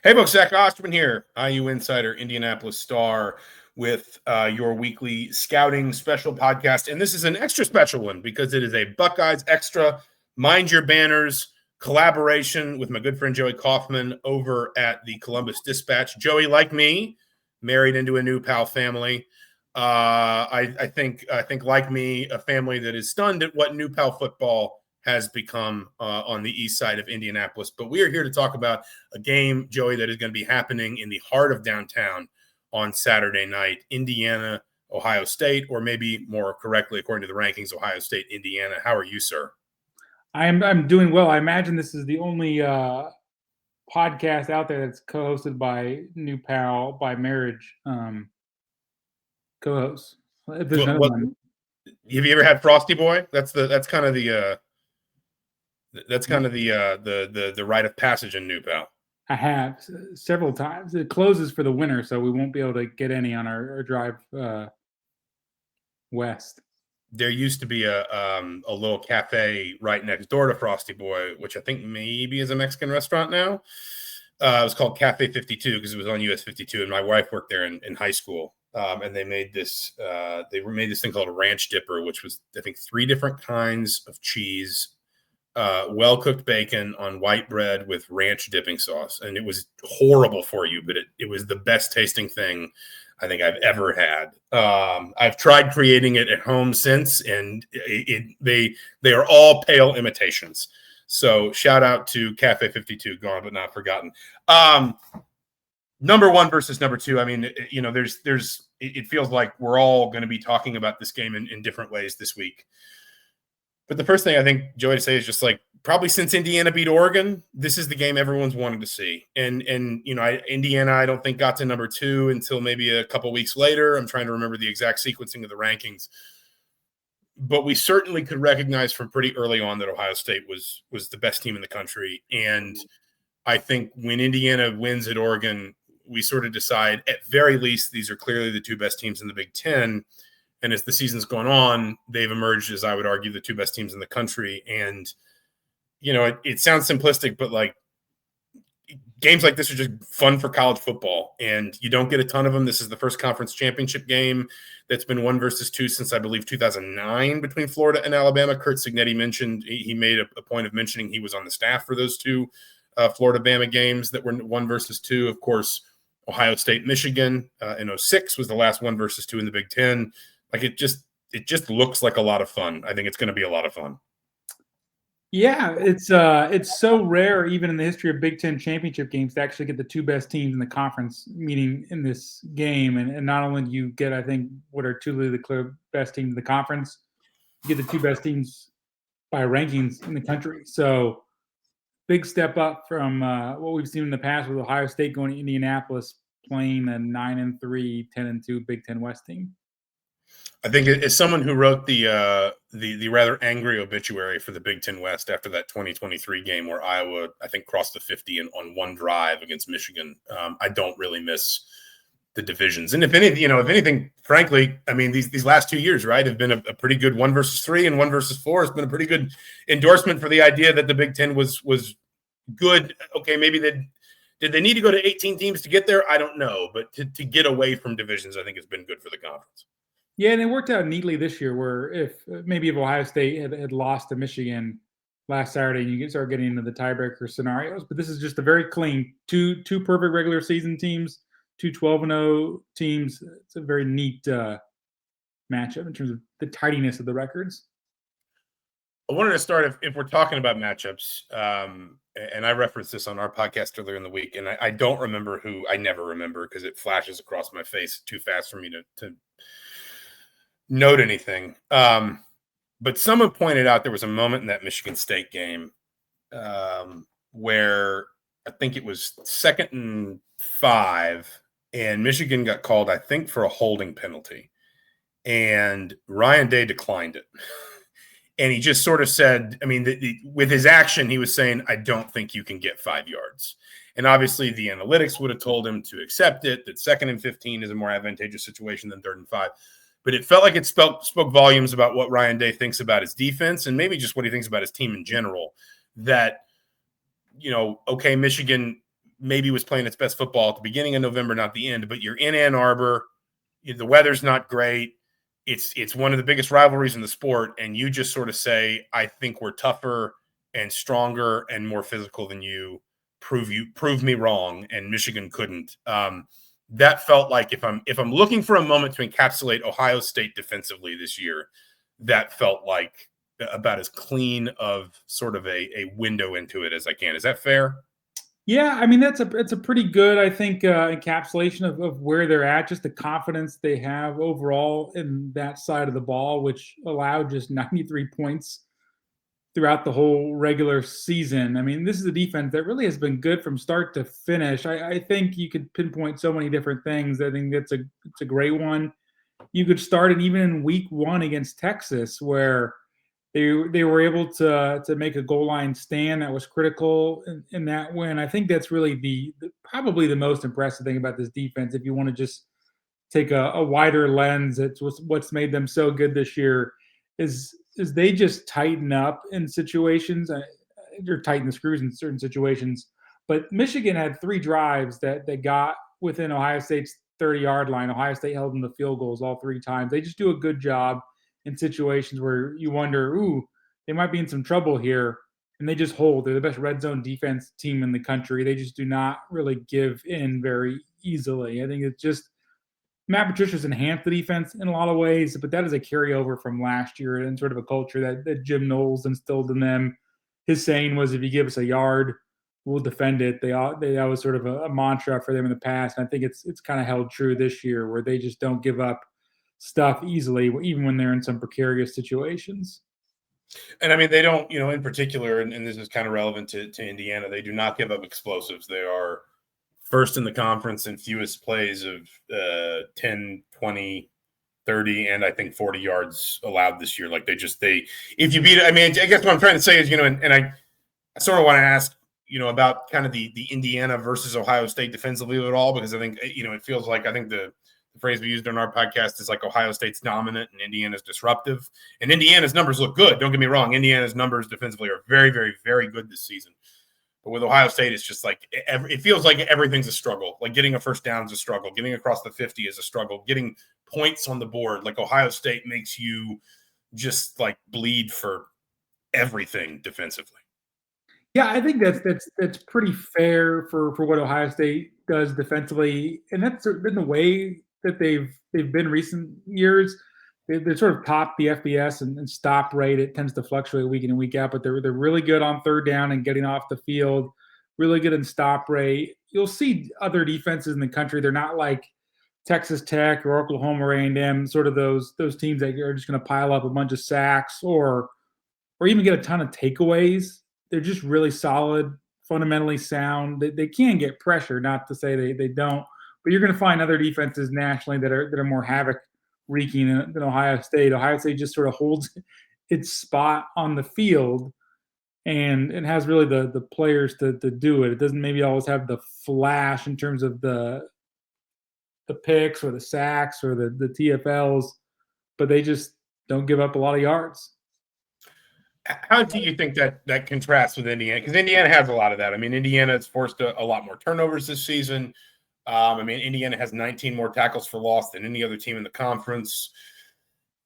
Hey, folks, Zach Osterman here, IU Insider, Indianapolis Star, with your weekly scouting special podcast. And this is an extra special one because it is a BuckeyeXtra, Mind Your Banners collaboration with my good friend Joey Kaufman over at the Columbus Dispatch. Joey, like me, married into a New Pal family. I think, like me, a family that is stunned at what New Pal football has become on the east side of Indianapolis. But we are here to talk about a game, Joey, that is going to be happening in the heart of downtown on Saturday night, Indiana, Ohio State, or maybe more correctly, according to the rankings, Ohio State, Indiana. How are you, sir? I'm doing well. I imagine this is the only podcast out there that's co-hosted by New Pal by marriage co-hosts. If there's another one. Have you ever had Frosty Boy? That's kind of the rite of passage in New Pal. I have several times. It closes for the winter, so we won't be able to get any on our drive west. There used to be a little cafe right next door to Frosty Boy, which I think maybe is a Mexican restaurant now. It was called Cafe 52 because it was on US 52, and my wife worked there in high school. And they made this thing called a ranch dipper, which was, I think, 3 different kinds of cheese, well-cooked bacon on white bread with ranch dipping sauce. And it was horrible for you, but it was the best tasting thing I think I've ever had. I've tried creating it at home since, and they are all pale imitations. So shout out to Cafe 52, gone but not forgotten. Number 1 versus number 2. I mean, it feels like we're all going to be talking about this game in different ways this week. But the first thing I think, Joey, to say is just like, probably since Indiana beat Oregon, this is the game everyone's wanted to see. And Indiana, I don't think got to number 2 until maybe a couple weeks later. I'm trying to remember the exact sequencing of the rankings. But we certainly could recognize from pretty early on that Ohio State was the best team in the country. And I think when Indiana wins at Oregon, we sort of decide, at very least, these are clearly the 2 best teams in the Big Ten. And as the season's gone on, they've emerged as, I would argue, the 2 best teams in the country. And, it sounds simplistic, but like, games like this are just fun for college football, and you don't get a ton of them. This is the first conference championship game that's been 1 versus 2 since, I believe, 2009 between Florida and Alabama. Curt Cignetti mentioned, he made a point of mentioning he was on the staff for those 2 Florida-Bama games that were 1 versus 2. Of course, Ohio State, Michigan in 2006 was the last 1 versus 2 in the Big Ten. Like, it just looks like a lot of fun. I think it's going to be a lot of fun. Yeah, it's so rare, even in the history of Big Ten championship games, to actually get the 2 best teams in the conference meeting in this game. And not only do you get, I think, what are truly the clear best teams in the conference, you get the 2 best teams by rankings in the country. So big step up from what we've seen in the past with Ohio State going to Indianapolis playing a 9-3, 10-2 Big Ten West team. I think as someone who wrote the rather angry obituary for the Big Ten West after that 2023 game where Iowa, I think, crossed the 50 on one drive against Michigan, I don't really miss the divisions. And if anything, frankly, I mean, these last 2 years, right, have been a pretty good 1 versus 3 and 1 versus 4. It's been a pretty good endorsement for the idea that the Big Ten was good. Okay, maybe did they need to go to 18 teams to get there? I don't know, but to get away from divisions, I think has been good for the conference. Yeah, and it worked out neatly this year where if Ohio State had lost to Michigan last Saturday, you can start getting into the tiebreaker scenarios. But this is just a very clean two perfect regular season teams, 2 12-0 teams. It's a very neat matchup in terms of the tidiness of the records. I wanted to start, if we're talking about matchups, and I referenced this on our podcast earlier in the week, and I don't remember who. I never remember because it flashes across my face too fast for me to note anything. But someone pointed out there was a moment in that Michigan State game where I think it was 2nd and 5, and Michigan got called, I think, for a holding penalty. And Ryan Day declined it. And he just sort of said, I mean, with his action, he was saying, I don't think you can get 5 yards. And obviously the analytics would have told him to accept it, that 2nd and 15 is a more advantageous situation than 3rd and 5. But it felt like it spoke volumes about what Ryan Day thinks about his defense and maybe just what he thinks about his team in general. That, okay, Michigan maybe was playing its best football at the beginning of November, not the end, but you're in Ann Arbor. The weather's not great. It's one of the biggest rivalries in the sport, and you just sort of say, I think we're tougher and stronger and more physical than you. Prove me wrong, and Michigan couldn't. That felt like if I'm looking for a moment to encapsulate Ohio State defensively this year, that felt like about as clean of sort of a window into it as I can. Is that fair? Yeah, I mean it's a pretty good, I think, encapsulation of where they're at, just the confidence they have overall in that side of the ball, which allowed just 93 points throughout the whole regular season. I mean, this is a defense that really has been good from start to finish. I think you could pinpoint so many different things. I think it's a great one. You could start it even in week 1 against Texas, where they were able to make a goal line stand that was critical in that win. I think that's really probably the most impressive thing about this defense. If you want to just take a wider lens, it's what's made them so good this year is they just tighten up in situations. They're tighten the screws in certain situations. But Michigan had 3 drives that they got within Ohio State's 30-yard line. Ohio State held them to field goals all 3 times. They just do a good job in situations where you wonder, ooh, they might be in some trouble here. And they just hold. They're the best red zone defense team in the country. They just do not really give in very easily. I think it's just Matt Patricia's enhanced the defense in a lot of ways, but that is a carryover from last year and sort of a culture that Jim Knowles instilled in them. His saying was, if you give us a yard, we'll defend it. That was sort of a mantra for them in the past. And I think it's kind of held true this year, where they just don't give up stuff easily, even when they're in some precarious situations. And I mean, they don't, in particular, and this is kind of relevant to Indiana, they do not give up explosives. They are first in the conference in fewest plays of 10, 20, 30, and I think 40 yards allowed this year. Like if you beat it, I mean, I guess what I'm trying to say is, and I sort of want to ask, about kind of the Indiana versus Ohio State defensively at all, because I think, it feels like, I think the phrase we used on our podcast is like Ohio State's dominant and Indiana's disruptive. And Indiana's numbers look good. Don't get me wrong. Indiana's numbers defensively are very, very, very good this season. But with Ohio State, it's just like it feels like everything's a struggle. Like getting a first down is a struggle. Getting across the 50 is a struggle. Getting points on the board, like Ohio State makes you just like bleed for everything defensively. Yeah, I think that's pretty fair for what Ohio State does defensively, and that's been the way that they've been recent years. They're sort of top the FBS and stop rate. It tends to fluctuate week in and week out, but they're really good on third down and getting off the field. Really good in stop rate. You'll see other defenses in the country. They're not like Texas Tech or Oklahoma or A&M, sort of those teams that are just going to pile up a bunch of sacks or even get a ton of takeaways. They're just really solid, fundamentally sound. They can get pressure, not to say they don't, but you're going to find other defenses nationally that are more havoc wreaking than Ohio State. Ohio State just sort of holds its spot on the field and has really the players to do it. It doesn't maybe always have the flash in terms of the picks or the sacks or the TFLs, but they just don't give up a lot of yards. How do you think that contrasts with Indiana? Because Indiana has a lot of that. I mean, Indiana has forced a lot more turnovers this season. I mean, Indiana has 19 more tackles for loss than any other team in the conference.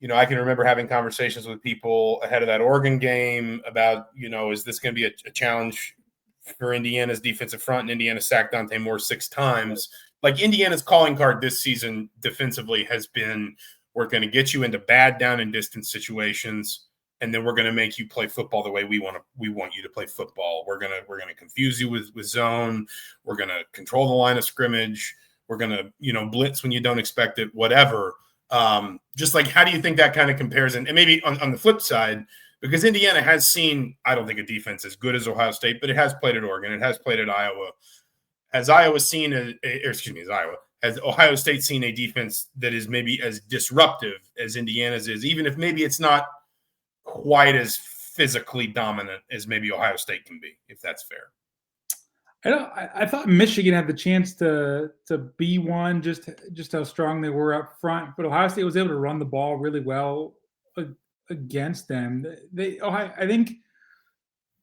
I can remember having conversations with people ahead of that Oregon game about, is this going to be a challenge for Indiana's defensive front? And Indiana sacked Dante Moore 6 times. Like Indiana's calling card this season defensively has been, we're going to get you into bad down and distance situations, and then we're going to make you play football the way we want you to play football. We're going to confuse you with zone. We're going to control the line of scrimmage. We're going to, blitz when you don't expect it, whatever. Just like, how do you think that kind of compares? And maybe on the flip side, because Indiana has seen, I don't think a defense as good as Ohio State, but it has played at Oregon. It has played at Iowa. Has Ohio State seen a defense that is maybe as disruptive as Indiana's is, even if maybe it's not quite as physically dominant as maybe Ohio State can be, if that's fair? I thought Michigan had the chance to be one, just how strong they were up front, but Ohio State was able to run the ball really well against them. I think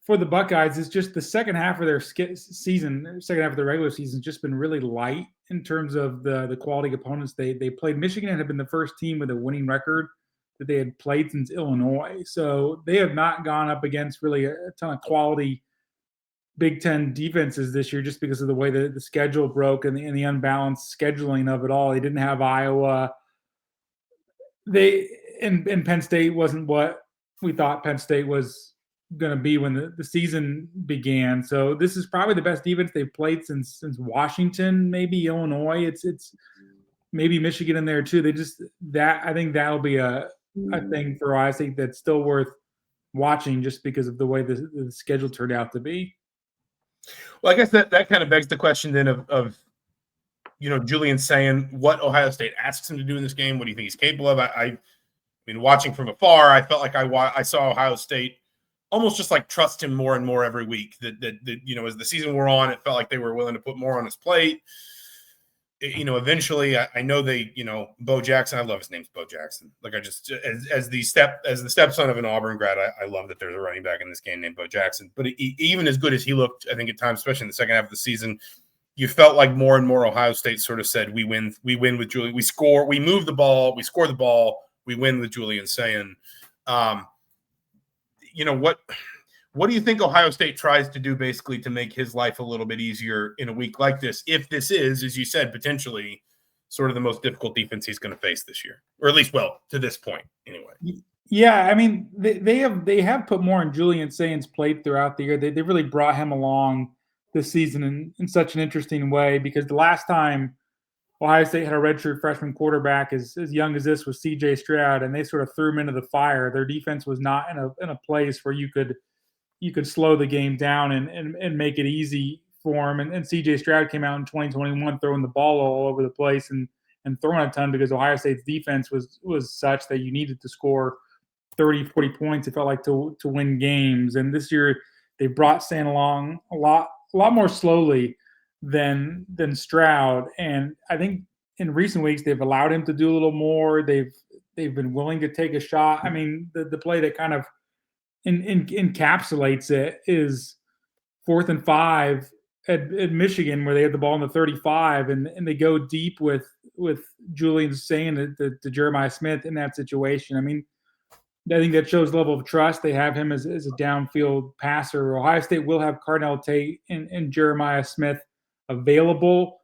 for the Buckeyes is just the second half of their season, second half of the regular season, has just been really light in terms of the quality opponents they played. Michigan had been the first team with a winning record that they had played since Illinois, so they have not gone up against really a ton of quality Big Ten defenses this year, just because of the way the schedule broke and the unbalanced scheduling of it all. They didn't have Iowa. And Penn State wasn't what we thought Penn State was going to be when the season began. So this is probably the best defense they've played since Washington, maybe Illinois. It's maybe Michigan in there too. I think that'll be a thing for Ohio State that's still worth watching, just because of the way the schedule turned out to be. Well, I guess that kind of begs the question then of Julian saying what Ohio State asks him to do in this game. What do you think he's capable of? I mean, watching from afar, I felt like I saw Ohio State almost just like trust him more and more every week. That as the season wore on, it felt like they were willing to put more on his plate. Eventually, I know they, Bo Jackson. I love his name's Bo Jackson. Like as the stepson of an Auburn grad, I love that there's a running back in this game named Bo Jackson. But even as good as he looked, I think at times, especially in the second half of the season, you felt like more and more Ohio State sort of said, we win with Julian. We score, we move the ball, we score the ball, we win with Julian saying, what do you think Ohio State tries to do basically to make his life a little bit easier in a week like this? If this is, as you said, potentially sort of the most difficult defense he's going to face this year, or at least, to this point anyway. Yeah, I mean, they have put more on Julian Saint's plate throughout the year. They really brought him along this season in such an interesting way, because the last time Ohio State had a redshirt freshman quarterback as young as this was C.J. Stroud, and they sort of threw him into the fire. Their defense was not in a place where you could slow the game down and make it easy for him. And C.J. Stroud came out in 2021 throwing the ball all over the place and throwing a ton, because Ohio State's defense was such that you needed to score 30, 40 points, it felt like, to win games. And this year they brought Saint along a lot more slowly than Stroud. And I think in recent weeks they've allowed him to do a little more. They've been willing to take a shot. I mean, the play that kind of encapsulates it is 4th and 5 at Michigan, where they had the ball in the 35 and they go deep with Julian saying to Jeremiah Smith in that situation. I mean, I think that shows level of trust. They have him as a downfield passer. Ohio State will have Cardell Tate and Jeremiah Smith available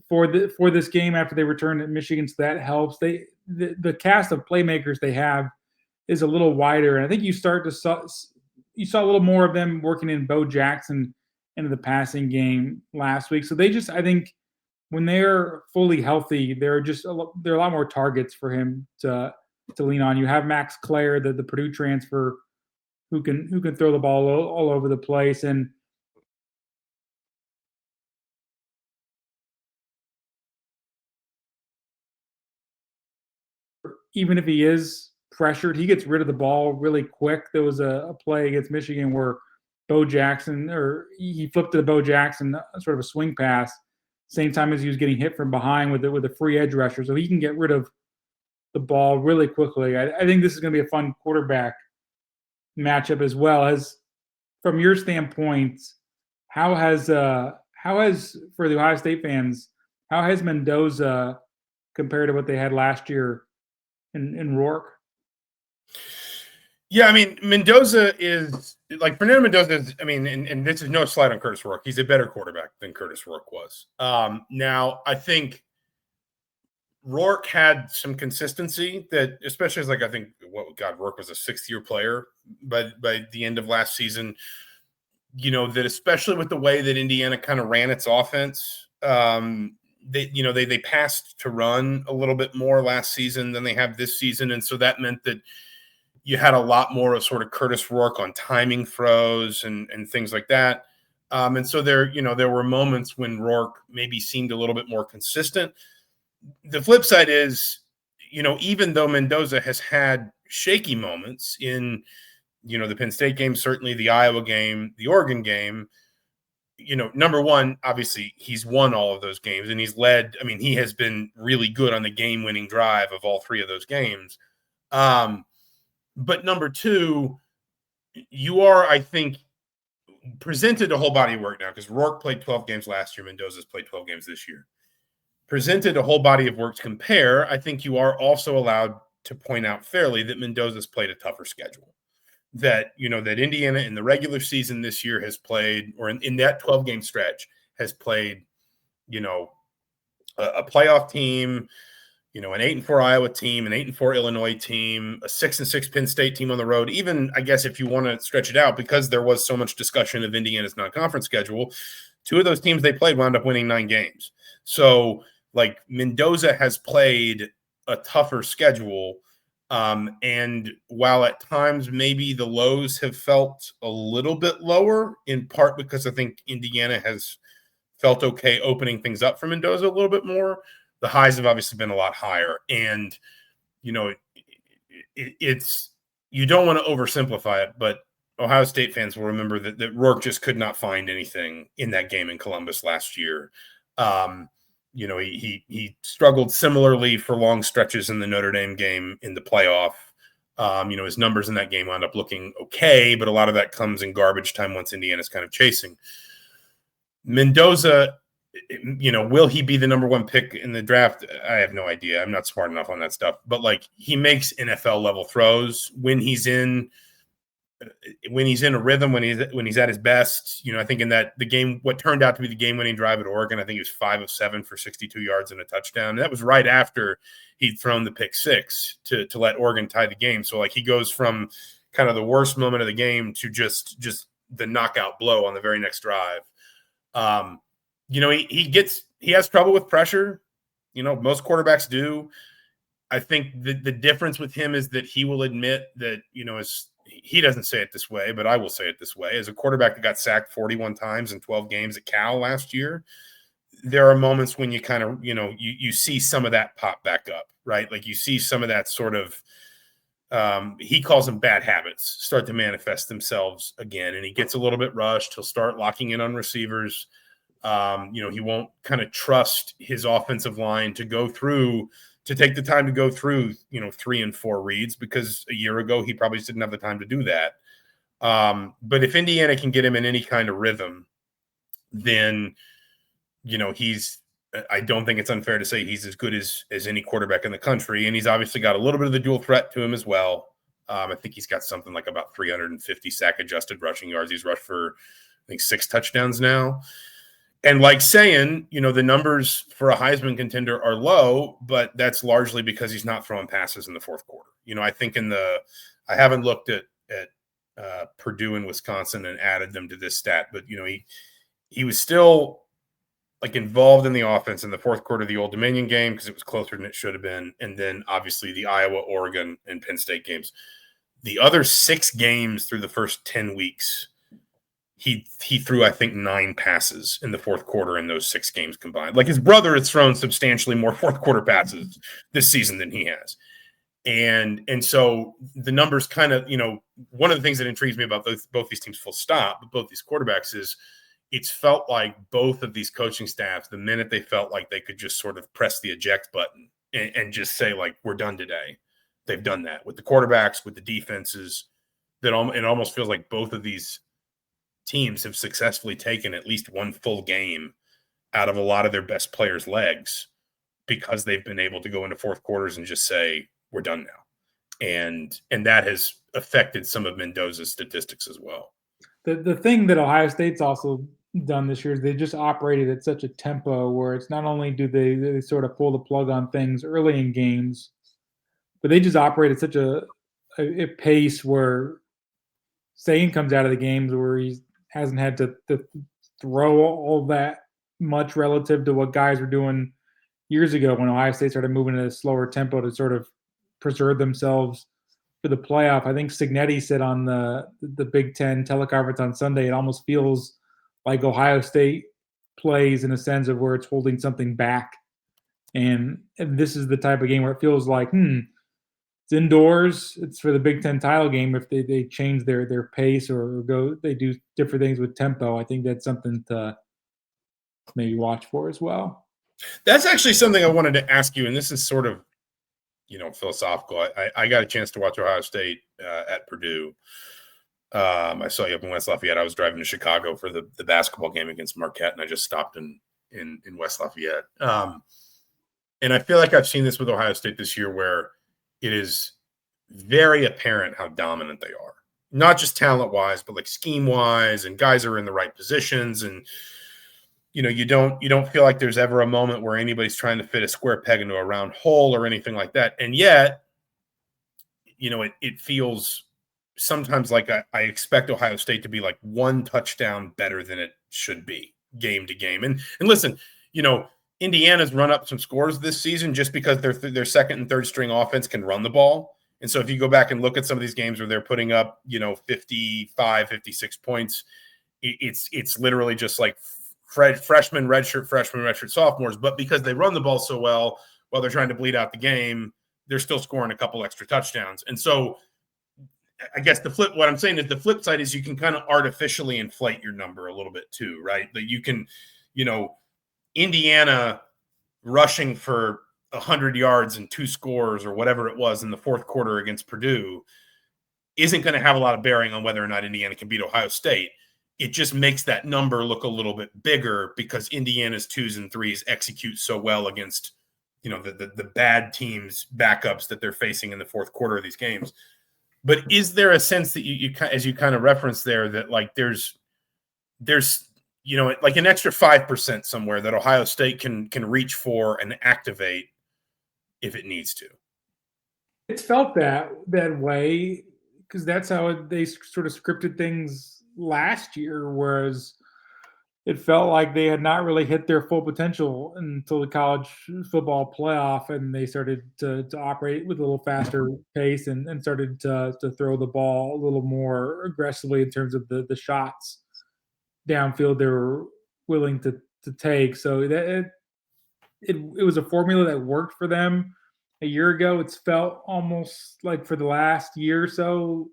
for this game after they return to Michigan, so that helps. The cast of playmakers they have is a little wider, and I think you saw a little more of them working in Bo Jackson into the passing game last week. So I think when they're fully healthy, there are a lot more targets for him to lean on. You have Max Clare, the Purdue transfer, who can throw the ball all over the place. And even if he is pressured, he gets rid of the ball really quick. There was a play against Michigan where Bo Jackson, or he flipped to the Bo Jackson, sort of a swing pass, same time as he was getting hit from behind with a free edge rusher. So he can get rid of the ball really quickly. I think this is going to be a fun quarterback matchup as well. As from your standpoint, how has for the Ohio State fans, how has Mendoza compared to what they had last year in Rourke? Yeah, I mean, Mendoza is like Fernando Mendoza is, I mean, and this is no slight on Curtis Rourke. He's a better quarterback than Curtis Rourke was. Now, I think Rourke had some consistency that, especially as I think Rourke was a 6th-year player by the end of last season. That especially with the way that Indiana kind of ran its offense, they passed to run a little bit more last season than they have this season, and so that meant that you had a lot more of sort of Curtis Rourke on timing throws and things like that. And so there were moments when Rourke maybe seemed a little bit more consistent. The flip side is, even though Mendoza has had shaky moments in, the Penn State game, certainly the Iowa game, the Oregon game, number one, obviously he's won all of those games and he's led. I mean, he has been really good on the game-winning drive of all 3 of those games. But number two, you are, I think, presented a whole body of work now, because Rourke played 12 games last year. Mendoza's played 12 games this year. Presented a whole body of work to compare. I think you are also allowed to point out fairly that Mendoza's played a tougher schedule. That, that Indiana in the regular season this year has played, or in that 12-game stretch, has played, a playoff team, an 8-4 Iowa team, an 8-4 Illinois team, a 6-6 Penn State team on the road. Even, I guess, if you want to stretch it out, because there was so much discussion of Indiana's non-conference schedule, 2 of those teams they played wound up winning 9 games. So, like, Mendoza has played a tougher schedule. And while at times maybe the lows have felt a little bit lower, in part because I think Indiana has felt okay opening things up for Mendoza a little bit more, the highs have obviously been a lot higher. And, it's, you don't want to oversimplify it, but Ohio State fans will remember that Rourke just could not find anything in that game in Columbus last year. He struggled similarly for long stretches in the Notre Dame game in the playoff. His numbers in that game wound up looking okay, but a lot of that comes in garbage time once Indiana's kind of chasing. Mendoza, will he be the number 1 pick in the draft? I have no idea. I'm not smart enough on that stuff. But, like, he makes NFL level throws when he's in a rhythm, when he's at his best. I think in the game, what turned out to be the game-winning drive at Oregon, I think he was 5 of 7 for 62 yards and a touchdown. And that was right after he'd thrown the pick 6 to let Oregon tie the game. So, like, he goes from kind of the worst moment of the game to just the knockout blow on the very next drive. He has trouble with pressure. Most quarterbacks do. I think the difference with him is that he will admit that, he doesn't say it this way, but I will say it this way. As a quarterback that got sacked 41 times in 12 games at Cal last year, there are moments when you kind of, you see some of that pop back up, right? Like, you see some of that sort of, he calls them bad habits, start to manifest themselves again. And he gets a little bit rushed. He'll start locking in on receivers. He won't kind of trust his offensive line to take the time to go through, 3 and 4 reads, because a year ago he probably just didn't have the time to do that. But if Indiana can get him in any kind of rhythm, then, I don't think it's unfair to say he's as good as any quarterback in the country. And he's obviously got a little bit of the dual threat to him as well. I think he's got something like about 350 sack adjusted rushing yards. He's rushed for, I think, 6 touchdowns now. And like saying, the numbers for a Heisman contender are low, but that's largely because he's not throwing passes in the fourth quarter. I think I haven't looked at Purdue and Wisconsin and added them to this stat, but he was still, like, involved in the offense in the fourth quarter of the Old Dominion game because it was closer than it should have been, and then obviously the Iowa, Oregon, and Penn State games. The other 6 games through the first 10 weeks, he threw, I think, 9 passes in the fourth quarter in those 6 games combined. Like, his brother has thrown substantially more fourth quarter passes this season than he has. And so the numbers kind of, one of the things that intrigues me about both these teams, full stop, but both these quarterbacks, is it's felt like both of these coaching staffs, the minute they felt like they could just sort of press the eject button and just say, like, we're done today, they've done that with the quarterbacks, with the defenses. It almost feels like both of these teams have successfully taken at least one full game out of a lot of their best players' legs because they've been able to go into fourth quarters and just say, we're done now. And that has affected some of Mendoza's statistics as well. The thing that Ohio State's also done this year is they just operated at such a tempo where it's not only do they sort of pull the plug on things early in games, but they just operate at such a pace where Sane comes out of the games where he hasn't had to throw all that much relative to what guys were doing years ago when Ohio State started moving at a slower tempo to sort of preserve themselves for the playoff. I think Cignetti said on the Big Ten teleconference on Sunday, it almost feels like Ohio State plays in a sense of where it's holding something back. And this is the type of game where it feels like, it's indoors. It's for the Big Ten title game. If they change their pace or they do different things with tempo, I think that's something to maybe watch for as well. That's actually something I wanted to ask you, and this is sort of, philosophical. I got a chance to watch Ohio State at Purdue. I saw you up in West Lafayette. I was driving to Chicago for the basketball game against Marquette, and I just stopped in West Lafayette. And I feel like I've seen this with Ohio State this year, where it is very apparent how dominant they are. Not just talent-wise, but like scheme-wise, and guys are in the right positions. And you don't feel like there's ever a moment where anybody's trying to fit a square peg into a round hole or anything like that. And yet, it feels sometimes like I expect Ohio State to be like one touchdown better than it should be game to game. And listen, Indiana's run up some scores this season just because their second and third string offense can run the ball. And so if you go back and look at some of these games where they're putting up, 55, 56 points, it's literally just like freshmen, redshirt sophomores. But because they run the ball so well while they're trying to bleed out the game, they're still scoring a couple extra touchdowns. And so I guess what I'm saying is the flip side is you can kind of artificially inflate your number a little bit too, right? That you can, Indiana rushing for 100 yards and 2 scores or whatever it was in the fourth quarter against Purdue isn't going to have a lot of bearing on whether or not Indiana can beat Ohio State. It just makes that number look a little bit bigger because Indiana's 2s and 3s execute so well against, the bad teams' backups that they're facing in the fourth quarter of these games. But is there a sense that you as you kind of referenced there, that like there's like an extra 5% somewhere that Ohio State can reach for and activate if it needs to? It's felt that way because that's how they sort of scripted things last year, whereas it felt like they had not really hit their full potential until the college football playoff, and they started to operate with a little faster pace and started to throw the ball a little more aggressively in terms of the shots downfield they were willing to take. So that it was a formula that worked for them a year ago. It's felt almost like for the last year or so,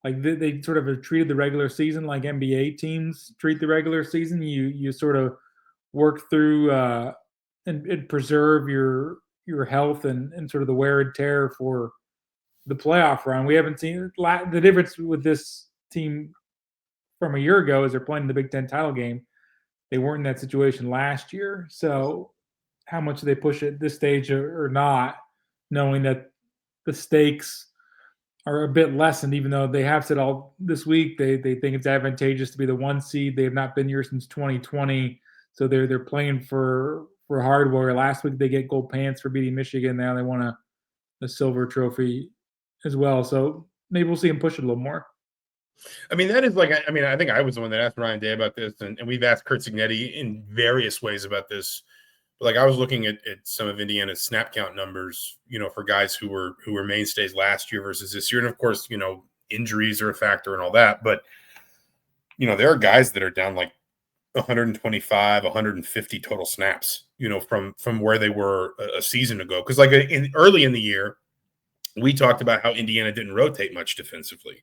like they sort of have treated the regular season like NBA teams treat the regular season. You sort of work through and preserve your health and sort of the wear and tear for the playoff run. We haven't seen the difference with this team from a year ago is they're playing the Big Ten title game. They weren't in that situation last year. So how much do they push it this stage or not, knowing that the stakes are a bit lessened, even though they have said all this week they think it's advantageous to be the 1 seed. They have not been here since 2020, so they're playing for hardware. Last week they get gold pants for beating Michigan. Now they want a silver trophy as well. So maybe we'll see them push it a little more. I mean, that is like, I think I was the one that asked Ryan Day about this, and we've asked Kurt Cignetti in various ways about this. But like I was looking at some of Indiana's snap count numbers, for guys who were mainstays last year versus this year. And of course, injuries are a factor and all that. But, there are guys that are down like 125, 150 total snaps, from where they were a season ago. Because like early in the year, we talked about how Indiana didn't rotate much defensively.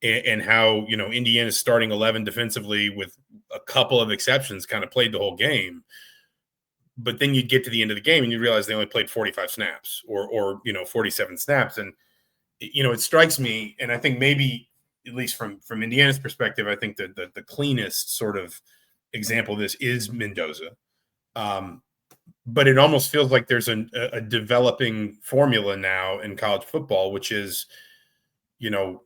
And how, Indiana's starting 11 defensively with a couple of exceptions kind of played the whole game. But then you'd get to the end of the game and you realize they only played 45 snaps or 47 snaps. And, it strikes me, and I think maybe, at least from Indiana's perspective, I think that the cleanest sort of example of this is Mendoza. But it almost feels like there's a developing formula now in college football, which is,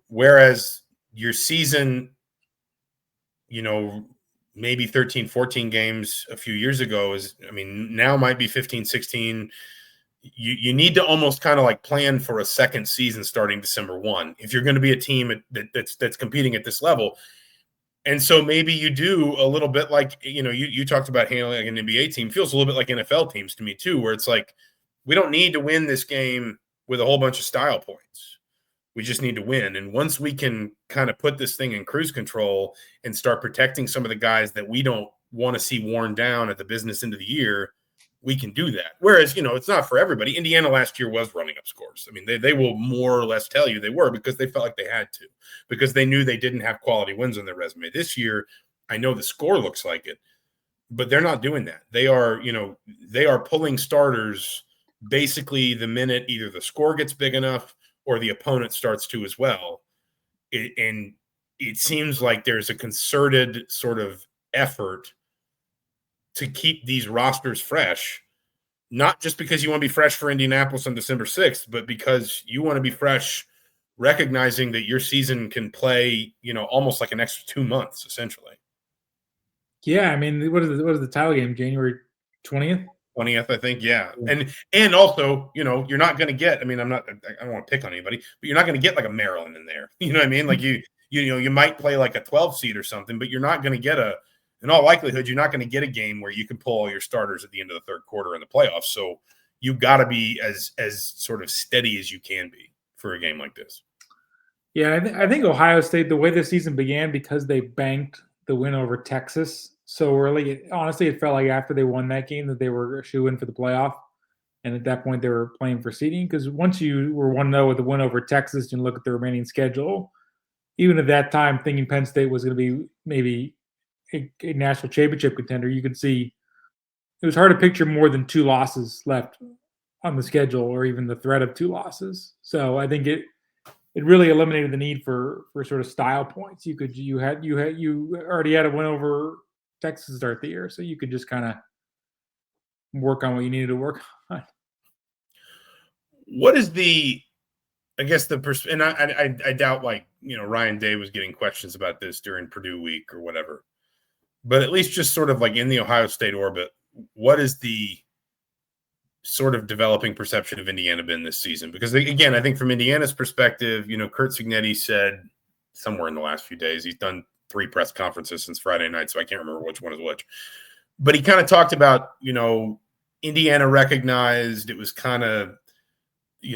whereas your season, maybe 13, 14 games a few years ago now might be 15, 16. You need to almost kind of like plan for a second season starting December 1 if you're going to be a team that's competing at this level. And so maybe you do a little bit like, you talked about handling like an NBA team. Feels a little bit like NFL teams to me too, where it's like, we don't need to win this game with a whole bunch of style points. We just need to win. And once we can kind of put this thing in cruise control and start protecting some of the guys that we don't want to see worn down at the business end of the year, we can do that. Whereas, it's not for everybody. Indiana last year was running up scores. I mean, they will more or less tell you they were because they felt like they had to, because they knew they didn't have quality wins on their resume. This year, I know the score looks like it, but they're not doing that. They are pulling starters basically the minute either the score gets big enough or the opponent starts to as well. And it seems like there's a concerted sort of effort to keep these rosters fresh, not just because you want to be fresh for Indianapolis on December 6th, but because you want to be fresh, recognizing that your season can play, almost like an extra 2 months, essentially. Yeah, I mean, what is the title game? January 20th? 20th, I think, yeah. And also, you're not going to get. I mean, I don't want to pick on anybody, but you're not going to get like a Maryland in there. You know what I mean? Like you might play like a 12 seed or something, but you're not going to get in all likelihood, you're not going to get a game where you can pull all your starters at the end of the third quarter in the playoffs. So you've got to be as sort of steady as you can be for a game like this. Yeah, I think Ohio State, the way the season began, because they banked the win over Texas so early, honestly, it felt like after they won that game that they were a shoo-in for the playoff. And at that point, they were playing for seeding, because once you were 1-0 with the win over Texas and look at the remaining schedule, even at that time, thinking Penn State was going to be maybe a national championship contender, you could see it was hard to picture more than 2 losses left on the schedule, or even the threat of 2 losses. So I think it really eliminated the need for sort of style points. You already had a win over Texas to start the year, so you could just kind of work on what you needed to work on. What is and I doubt Ryan Day was getting questions about this during Purdue week or whatever, but at least just sort of like in the Ohio State orbit, what is the sort of developing perception of Indiana been this season? Because again, I think from Indiana's perspective, Curt Cignetti said somewhere in the last few days, he's done 3 press conferences since Friday night, so I can't remember which one is which, but he kind of talked about, Indiana recognized it was kind of,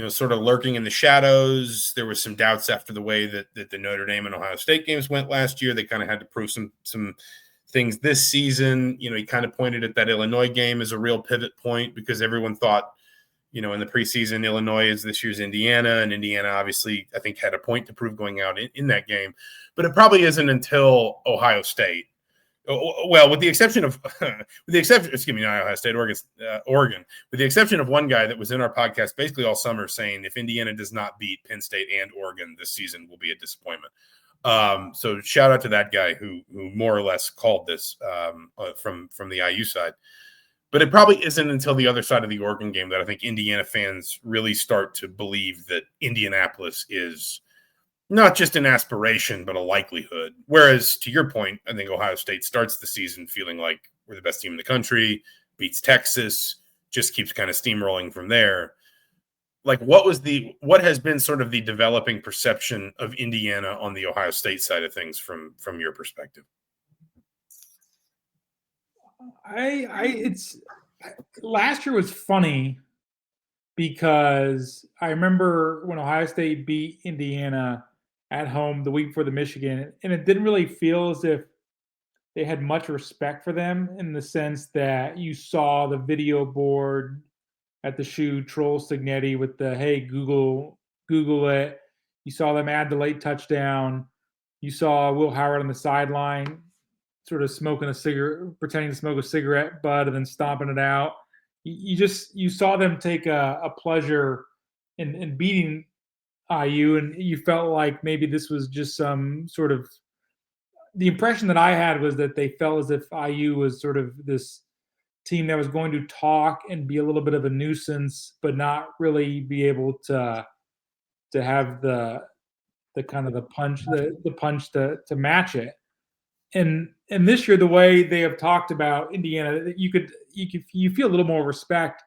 sort of lurking in the shadows. There was some doubts after the way that the Notre Dame and Ohio State games went last year. They kind of had to prove some things this season. He kind of pointed at that Illinois game as a real pivot point, because everyone thought, in the preseason, Illinois is this year's Indiana, and Indiana obviously, I think, had a point to prove going out in that game. But it probably isn't until Ohio State. Well, with the exception of not Ohio State, Oregon, with the exception of one guy that was in our podcast basically all summer saying if Indiana does not beat Penn State and Oregon, this season will be a disappointment. So shout out to that guy who more or less called this from the IU side. But it probably isn't until the other side of the Oregon game that I think Indiana fans really start to believe that Indianapolis is not just an aspiration, but a likelihood. Whereas, to your point, I think Ohio State starts the season feeling like we're the best team in the country, beats Texas, just keeps kind of steamrolling from there. Like, what has been sort of the developing perception of Indiana on the Ohio State side of things from your perspective? Last year was funny because I remember when Ohio State beat Indiana at home the week before the Michigan, and it didn't really feel as if they had much respect for them, in the sense that you saw the video board at the shoe troll Cignetti with the, hey, Google it. You saw them add the late touchdown. You saw Will Howard on the sideline sort of smoking a cigarette, pretending to smoke a cigarette butt and then stomping it out. You saw them take a pleasure in beating IU, and you felt like maybe this was just some sort of, the impression that I had was that they felt as if IU was sort of this team that was going to talk and be a little bit of a nuisance, but not really be able to have the kind of the punch to match it. And this year, the way they have talked about Indiana, you feel a little more respect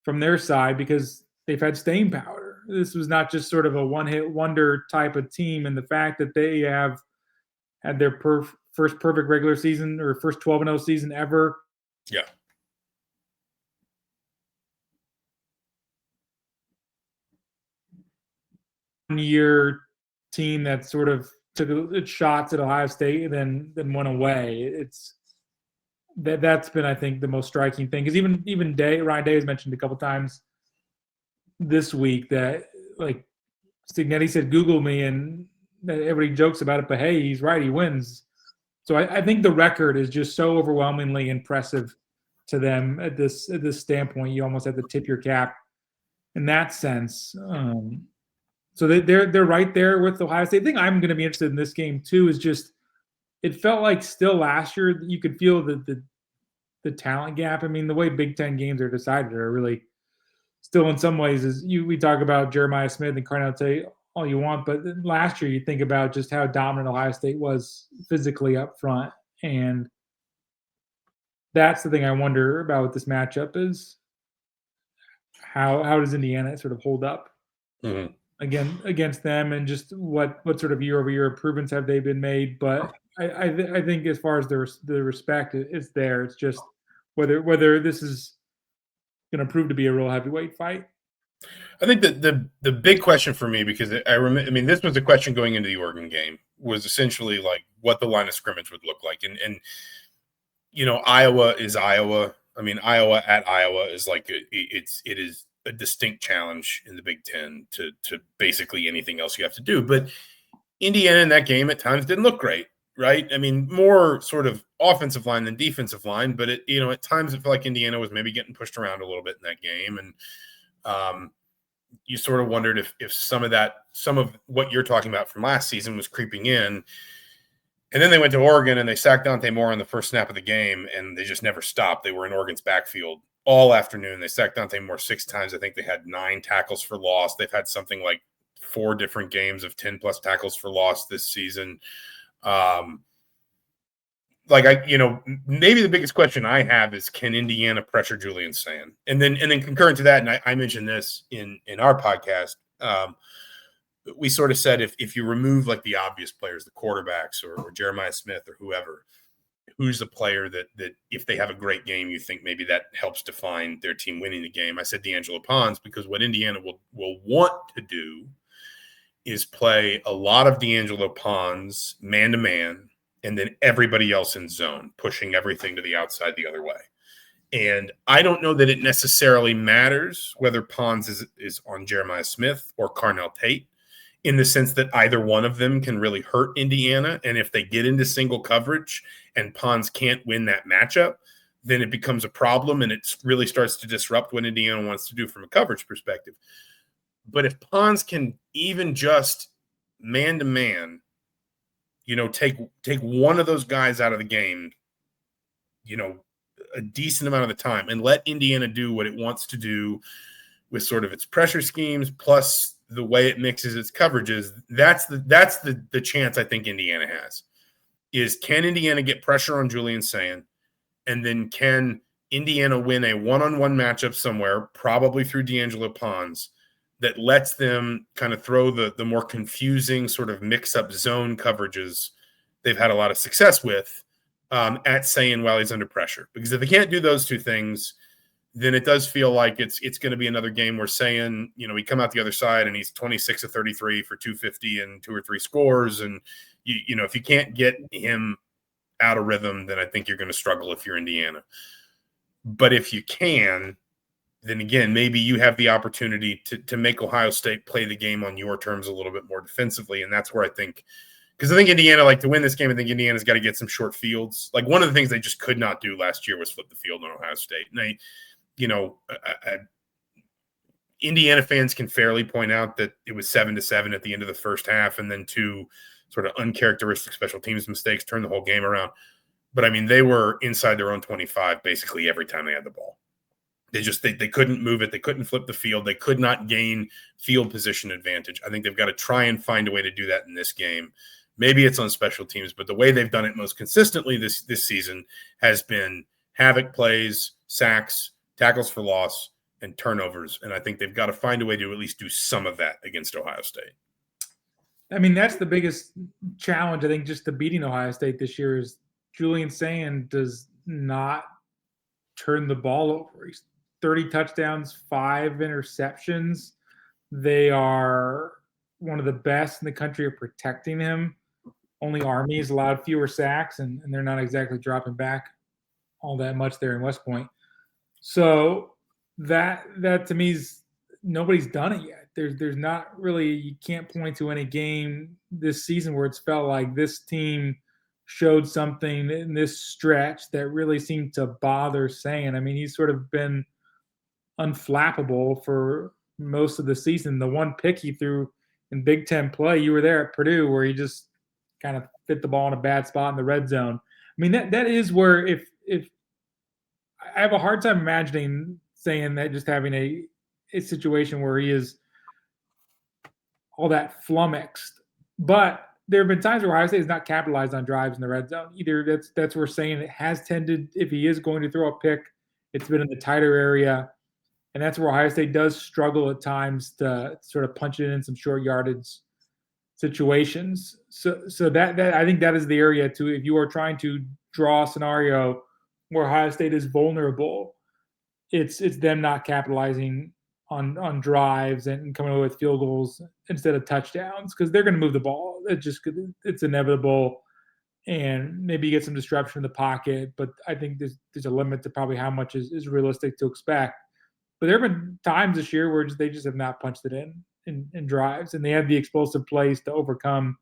from their side, because they've had staying power. This was not just sort of a one-hit wonder type of team, and the fact that they have had their first perfect regular season, or first 12-0 season ever. Yeah. One-year team that sort of took its shots at Ohio State and then went away. That's been, I think, the most striking thing, because even Ryan Day has mentioned a couple times this week that, like, Cignetti said, Google me, and everybody jokes about it, but hey, he's right, he wins. So I think the record is just so overwhelmingly impressive to them at this standpoint. You almost have to tip your cap in that sense. So they're right there with Ohio State. The thing I'm going to be interested in this game too is just it felt like still last year you could feel the talent gap. I mean, the way Big Ten games are decided are really still in some ways is we talk about Jeremiah Smith and Carnell Tate all you want, but last year you think about just how dominant Ohio State was physically up front, and that's the thing I wonder about with this matchup is how does Indiana sort of hold up against them, and just what sort of year-over-year improvements have they been made. But I think as far as the respect is there, it's just whether this is going to prove to be a real heavyweight fight. I think that the big question for me, because I remember, I mean, this was the question going into the Oregon game, was essentially like what the line of scrimmage would look like, and Iowa is Iowa. I mean, Iowa at Iowa is like it is a distinct challenge in the Big Ten to basically anything else you have to do. But Indiana in that game at times didn't look great, right? I mean, more sort of offensive line than defensive line, but at times it felt like Indiana was maybe getting pushed around a little bit in that game, and you sort of wondered if some of what you're talking about from last season was creeping in. And then they went to Oregon and they sacked Dante Moore on the first snap of the game, and they just never stopped. They were in Oregon's backfield all afternoon. They sacked Dante Moore 6 times. I think they had 9 tackles for loss. They've had something like 4 different games of 10-plus tackles for loss this season. Maybe the biggest question I have is, can Indiana pressure Julian Sand? And then concurrent to that, and I mentioned this in our podcast, we sort of said if you remove like the obvious players, the quarterbacks or Jeremiah Smith or whoever, who's a player that if they have a great game, you think maybe that helps define their team winning the game? I said D'Angelo Pons, because what Indiana will want to do is play a lot of D'Angelo Pons man-to-man, and then everybody else in zone, pushing everything to the outside the other way. And I don't know that it necessarily matters whether Pons is on Jeremiah Smith or Carnell Tate, in the sense that either one of them can really hurt Indiana. And if they get into single coverage and Pons can't win that matchup, then it becomes a problem, and it really starts to disrupt what Indiana wants to do from a coverage perspective. But if Pons can even just man-to-man, take one of those guys out of the game, a decent amount of the time, and let Indiana do what it wants to do with sort of its pressure schemes, plus the way it mixes its coverages, that's the chance I think Indiana has, is can Indiana get pressure on Julian Sand, and then can Indiana win a one-on-one matchup somewhere, probably through D'Angelo Pons, that lets them kind of throw the more confusing sort of mix-up zone coverages they've had a lot of success with at Sand while he's under pressure. Because if they can't do those two things, then it does feel like it's going to be another game where Sand, he come out the other side and he's 26 of 33 for 250 and 2 or 3 scores. And, if you can't get him out of rhythm, then I think you're going to struggle if you're Indiana. But if you can, then again, maybe you have the opportunity to make Ohio State play the game on your terms a little bit more defensively. And that's where I think, because I think Indiana, to win this game, I think Indiana's got to get some short fields. Like, one of the things they just could not do last year was flip the field on Ohio State. And Indiana fans can fairly point out that it was 7-7 at the end of the first half, and then 2 sort of uncharacteristic special teams mistakes turned the whole game around. But I mean, they were inside their own 25 basically every time they had the ball. They couldn't move it. They couldn't flip the field. They could not gain field position advantage. I think they've got to try and find a way to do that in this game. Maybe it's on special teams, but the way they've done it most consistently this season has been havoc plays, sacks, tackles for loss, and turnovers. And I think they've got to find a way to at least do some of that against Ohio State. I mean, that's the biggest challenge, I think, just to beating Ohio State this year is Julian Sand does not turn the ball over. He's 30 touchdowns, 5 interceptions. They are one of the best in the country at protecting him. Only Army has allowed fewer sacks, and they're not exactly dropping back all that much there in West Point. So that to me is nobody's done it yet. There's not really, you can't point to any game this season where it's felt like this team showed something in this stretch that really seemed to bother Sand. I mean, he's sort of been unflappable for most of the season. The one pick he threw in Big Ten play. You were there at Purdue where he just kind of fit the ball in a bad spot in the red zone. I mean, that is where if I have a hard time imagining saying that just having a situation where he is all that flummoxed. But there have been times where Ohio State has not capitalized on drives in the red zone. Either that's where saying it has tended, if he is going to throw a pick, it's been in the tighter area. And that's where Ohio State does struggle at times to sort of punch it in some short yardage situations. So that I think that is the area to, if you are trying to draw a scenario where Ohio State is vulnerable, it's them not capitalizing on drives and coming away with field goals instead of touchdowns, because they're going to move the ball. It's inevitable, and maybe you get some disruption in the pocket. But I think there's a limit to probably how much is realistic to expect. But there have been times this year where they just have not punched it in drives, and they have the explosive plays to overcome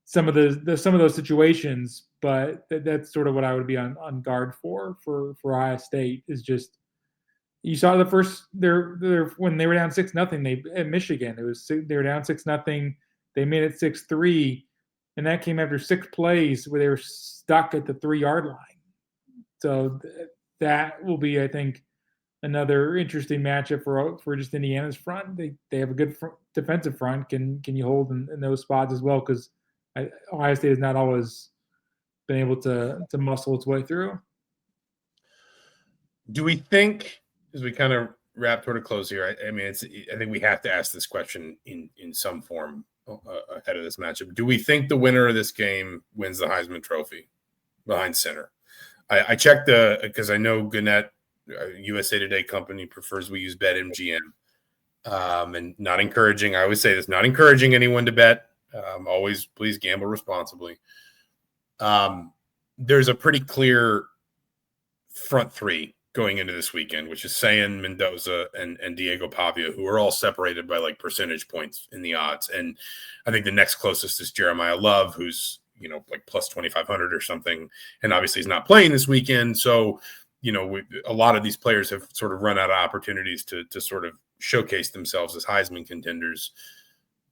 some of those situations. But that's sort of what I would be on guard for Ohio State, is just, you saw the first when they were down 6-0, at Michigan, they were down 6-0, they made it 6-3, and that came after 6 plays where they were stuck at the 3-yard line. So that will be, I think, another interesting matchup for just Indiana's front. They have a good defensive front. Can you hold in those spots as well? Because Ohio State has not always been able to muscle its way through. Do we think, as we kind of wrap toward a close here, I mean, I think we have to ask this question in some form ahead of this matchup. Do we think the winner of this game wins the Heisman Trophy behind center? I checked because I know Gannett, USA Today company, prefers we use BetMGM, and not encouraging. I always say this: not encouraging anyone to bet. Always, please gamble responsibly. There's a pretty clear front three going into this weekend, which is Sayin, Mendoza, and Diego Pavia, who are all separated by like percentage points in the odds. And I think the next closest is Jeremiah Love, who's like plus 2,500 or something, and obviously he's not playing this weekend. So a lot of these players have sort of run out of opportunities to sort of showcase themselves as Heisman contenders.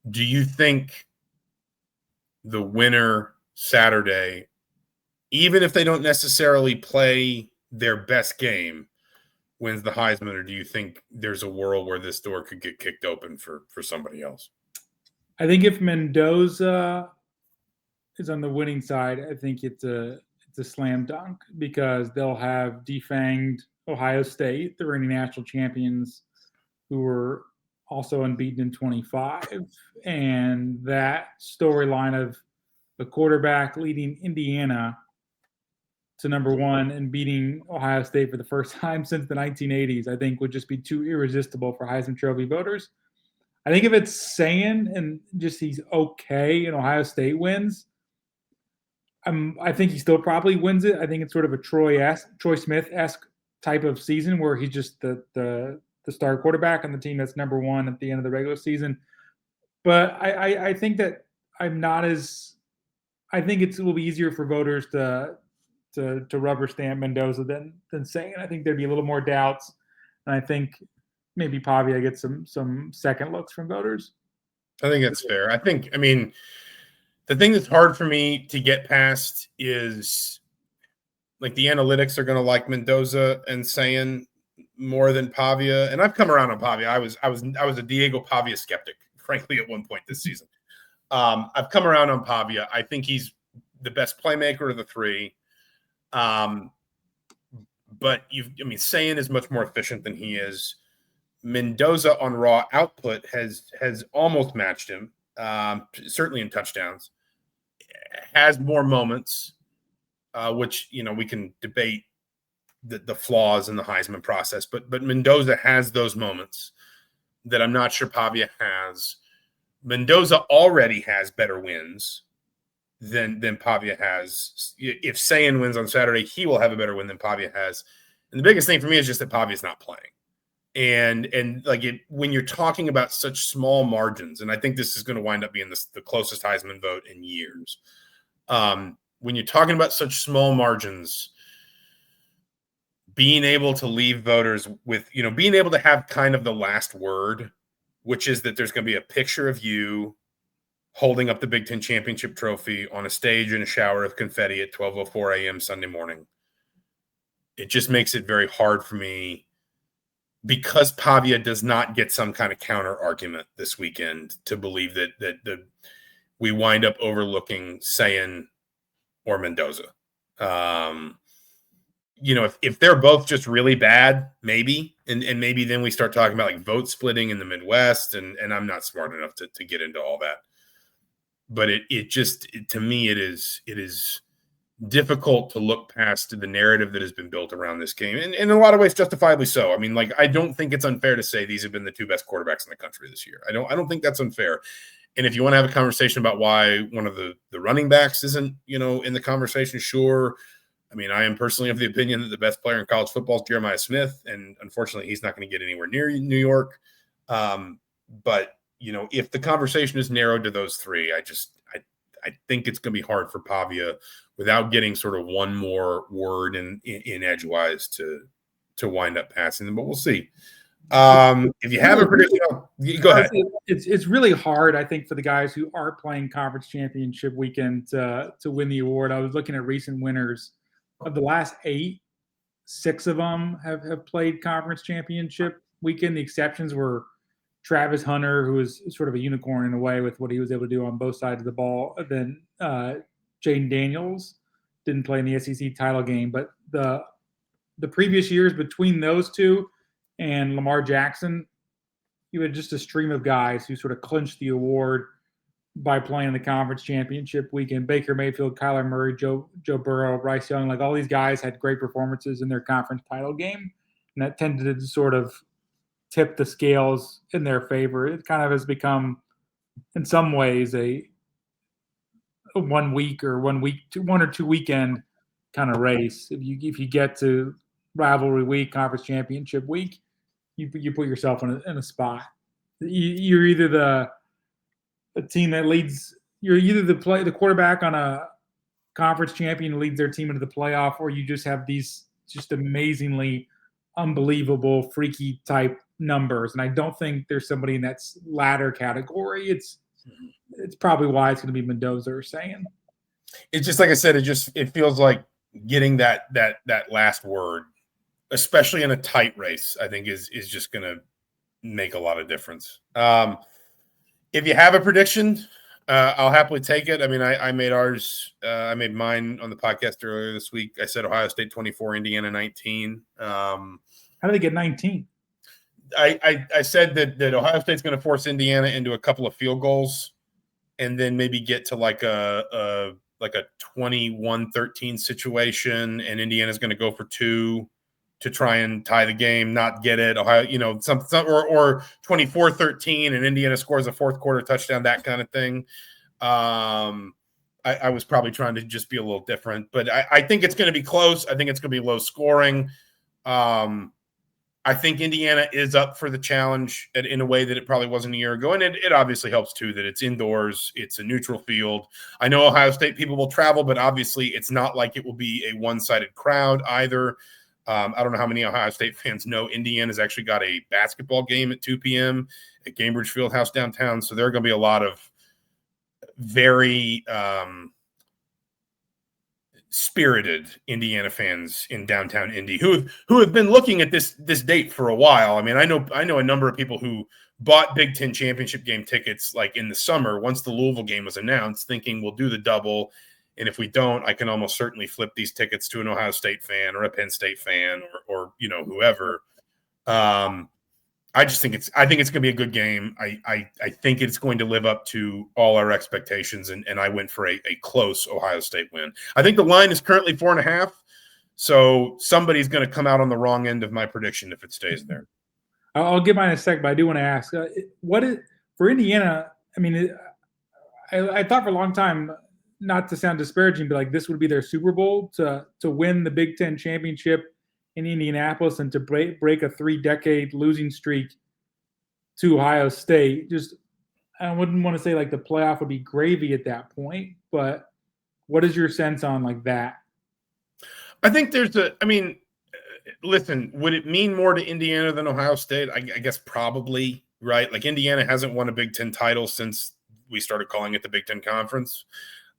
Do you think the winner Saturday, even if they don't necessarily play their best game, wins the Heisman, or do you think there's a world where this door could get kicked open for somebody else? I think if Mendoza is on the winning side, I think it's a slam dunk, because they'll have defanged Ohio State, the reigning national champions, who were also unbeaten in 25. And that storyline of the quarterback leading Indiana to number one and beating Ohio State for the first time since the 1980s, I think would just be too irresistible for Heisman Trophy voters. I think if it's Sayin and just he's okay and Ohio State wins, I think he still probably wins it. I think it's sort of a Troy Smith-esque type of season where he's just the star quarterback on the team that's number one at the end of the regular season. But I think that I think it will be easier for voters to rubber stamp Mendoza than Sayin. I think there'd be a little more doubts, and I think maybe Pavia gets some second looks from voters. I think that's fair. I mean, the thing that's hard for me to get past is like the analytics are going to like Mendoza and Sayin more than Pavia. And I've come around on Pavia. I was a Diego Pavia skeptic, frankly, at one point this season. I've come around on Pavia. I think he's the best playmaker of the three. But Sayin is much more efficient than he is. Mendoza on raw output has almost matched him, certainly in touchdowns. Has more moments, which we can debate the flaws in the Heisman process, but Mendoza has those moments that I'm not sure Pavia has. Mendoza already has better wins than Pavia has. If Sayin wins on Saturday, he will have a better win than Pavia has. And the biggest thing for me is just that Pavia's not playing. And like when you're talking about such small margins, and I think this is going to wind up being the closest Heisman vote in years. When you're talking about such small margins, being able to leave voters with, being able to have kind of the last word which is that there's going to be a picture of you holding up the Big Ten championship trophy on a stage in a shower of confetti at 12:04 a.m. Sunday morning. It just makes it very hard for me, because Pavia does not get some kind of counter argument this weekend, to believe that we wind up overlooking Sayin or Mendoza. If they're both just really bad, maybe, and maybe then we start talking about like vote splitting in the Midwest, and I'm not smart enough to get into all that. But to me, it is difficult to look past the narrative that has been built around this game, and in a lot of ways justifiably so. I mean, like, I don't think it's unfair to say these have been the two best quarterbacks in the country this year. I don't think that's unfair. And if you want to have a conversation about why one of the running backs isn't, in the conversation, sure. I mean, I am personally of the opinion that the best player in college football is Jeremiah Smith, and unfortunately he's not going to get anywhere near New York. But if the conversation is narrowed to those three, I think it's going to be hard for Pavia, without getting sort of one more word in edgewise, to wind up passing them. But we'll see. If you have a prediction, go ahead. It's really hard, I think, for the guys who aren't playing conference championship weekend to win the award. I was looking at recent winners. Of the last 8, 6 of them have played conference championship weekend. The exceptions were Travis Hunter, who was sort of a unicorn in a way with what he was able to do on both sides of the ball. Then Jaden Daniels didn't play in the SEC title game. But the previous years between those two and Lamar Jackson, you had just a stream of guys who sort of clinched the award by playing the conference championship weekend. Baker Mayfield, Kyler Murray, Joe Burrow, Bryce Young, like all these guys had great performances in their conference title game, and that tended to sort of tip the scales in their favor. It kind of has become, in some ways, a 1 week or 1 or 2 weekend kind of race. If you get to rivalry week, conference championship week, you put yourself in a spot. You're either the team that leads. You're either the quarterback on a conference champion who leads their team into the playoff, or you just have these just amazingly unbelievable, freaky type numbers. And I don't think there's somebody in that latter category. It's probably why it's going to be Mendoza or Sayin. It's just like I said. It feels like getting that last word, especially in a tight race, I think is just going to make a lot of difference. If you have a prediction, I'll happily take it. I mean, I made ours. I made mine on the podcast earlier this week. I said Ohio State 24, Indiana 19. How do they get 19? I said that Ohio State's going to force Indiana into a couple of field goals, and then maybe get to like a 21-13 situation, and Indiana's going to go for 2 to try and tie the game, not get it. Ohio, or 24-13, and Indiana scores a fourth quarter touchdown, that kind of thing. I was probably trying to just be a little different, but I think it's going to be close. I think it's going to be low scoring. I think Indiana is up for the challenge in a way that it probably wasn't a year ago. And it obviously helps too that it's indoors. It's a neutral field. I know Ohio State people will travel, but obviously it's not like it will be a one-sided crowd either. I don't know how many Ohio State fans know Indiana's actually got a basketball game at 2 p.m. at Gainbridge Fieldhouse downtown. So there are going to be a lot of very spirited Indiana fans in downtown Indy who have been looking at this date for a while. I mean, I know a number of people who bought Big Ten championship game tickets like in the summer once the Louisville game was announced, thinking we'll do the double. And if we don't, I can almost certainly flip these tickets to an Ohio State fan or a Penn State fan or whoever. I think it's going to be a good game. I think it's going to live up to all our expectations, and I went for a close Ohio State win. I think the line is currently 4.5, so somebody's going to come out on the wrong end of my prediction if it stays there. I'll give mine in a sec, but I do want to ask, what is for Indiana? I mean, I thought for a long time, not to sound disparaging, but like this would be their Super Bowl to win the Big Ten championship in Indianapolis and to break a 3-decade losing streak to Ohio State. Just, I wouldn't want to say like the playoff would be gravy at that point, but what is your sense on like that? I think listen, would it mean more to Indiana than Ohio State? I guess probably. right? Like Indiana hasn't won a Big Ten title since we started calling it the Big Ten Conference.